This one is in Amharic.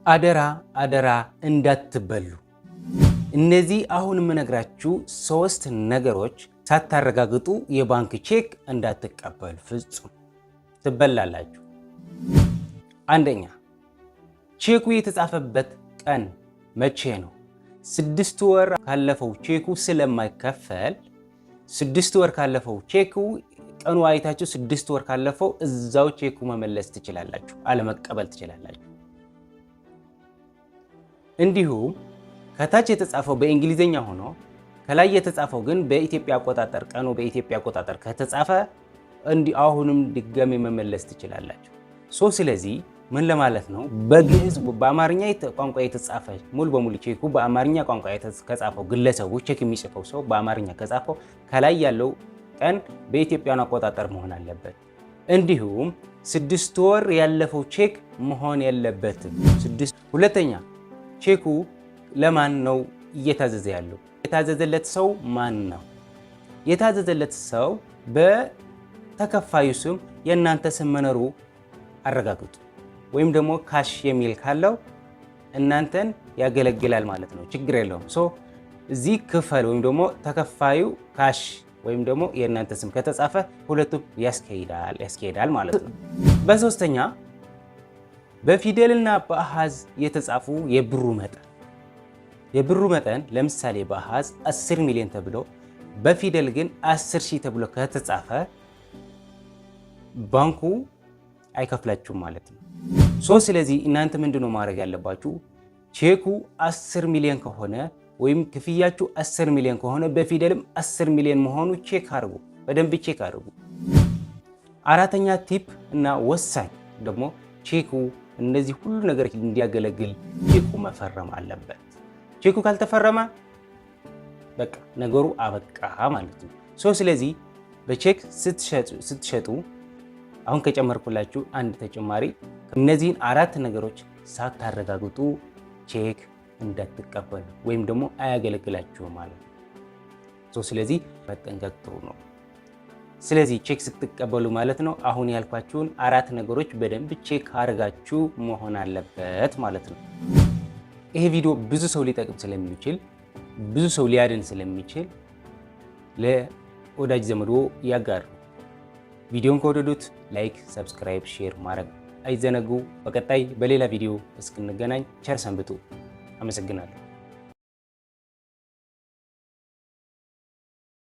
አደራ አደራ እንዳትበሉ። እነዚህ አሁን የምነግራችሁ 3 ነገሮች ሳታረጋግጡ የባንክ ቼክ እንዳትቀበሉ፣ ፍጹም ትበላላችሁ። አንደኛ፣ ቼኩ የተጻፈበት ቀን መቼ ነው? 6 ወር ካለፈው ቼኩ ስለማይከፈል 6 ወር ካለፈው ቼኩ ቀኑ አይታችሁ 6 ወር ካለፈው እዛው ቼኩ መመለስ ትችላላችሁ፣ አለመቀበል ትችላላችሁ። እንዲሁም ከታች የተጻፈው በእንግሊዘኛ ሆኖ ከላይ የተጻፈው ግን በኢትዮጵያ አቆጣጠር ቀኑ በኢትዮጵያ አቆጣጠር ከተጻፈ አሁንም ድጋሜ መመለስ ትችላላችሁ። ስለዚህ ምን ለማለት ነው? በግዕዝ በአማርኛ ቋንቋ የተጻፈ ሙሉ በሙሉ ቼኩ በአማርኛ ቋንቋ ከጻፈው ግለሰቡ ቼክ የሚጽፈው ሰው በአማርኛ ከጻፈው ከላይ ያለው ቀን በኢትዮጵያን አቆጣጠር መሆን አለበት። እንዲሁም 6 ወር ያለፈው ቼክ መሆን የለበትም። ሁለተኛ፣ ቼኩ ለማን ነው እየታዘዘ ያለው? የታዘዘለት ሰው ማን ነው? የታዘዘለት ሰው በተከፋዩ ስም የእናንተ ስም መኖሩ አረጋግጡ። ወይም ደግሞ ካሽ የሚል ካለው እናንተን ያገለግላል ማለት ነው፣ ችግር የለውም። እዚህ ክፈል ወይም ደግሞ ተከፋዩ ካሽ ወይም ደግሞ የእናንተ ስም ከተጻፈ ሁለቱም ያስኬዳል ማለት ነው። በሶስተኛ፣ በፊደልና በአሃዝ የተጻፉ የብሩ መጠን ለምሳሌ በአሃዝ 10 ሚሊዮን ተብሎ በፊደል ግን 10,000 ተብሎ ከተጻፈ ባንኩ አይከፍላችሁም ማለት ነው። ስለዚህ እናንተ ምንድነው ማድረግ ያለባችሁ? ቼኩ 10 ሚሊዮን ከሆነ ወይም ክፍያችሁ 10 ሚሊዮን ከሆነ በፊደልም 10 ሚሊዮን መሆኑ በደንብ ቼክ አድርጉ። አራተኛ ቲፕ እና ወሳኝ ደግሞ ቼኩ እነዚህ ሁሉ ነገር እንዲያገለግል ቼኩ መፈረም አለበት። ቼኩ ካልተፈረመ በቃ ነገሩ አበቃ ማለት ነው። ስለዚህ በቼክ ስትሸጡ አሁን ከጨመርኩላችሁ አንድ ተጨማሪ እነዚህን 4 ነገሮች ሳታረጋግጡ ቼክ እንዳትቀበሉ ወይም ደግሞ አያገለግላችሁም ማለት ነው። ስለዚህ መጠንቀቅ ጥሩ ነው። ስለዚህ ቼክ ስትቀበሉ ማለት ነው አሁን ያልኳችሁን 4 ነገሮች በደንብ ቼክ አድርጋችሁ መሆን አለበት ማለት ነው። ይሄ ቪዲዮ ብዙ ሰው ሊጠቅም ስለሚችል ብዙ ሰው ሊያድን ስለሚችል ለወዳጅ ዘመዶ ያጋሩ። ቪዲዮን ከወደዱት ላይክ፣ ሰብስክራይብ፣ ሼር ማድረግ አይዘነጉ። በቀጣይ በሌላ ቪዲዮ እስክንገናኝ ቸር ሰንብቱ። አመሰግናለሁ።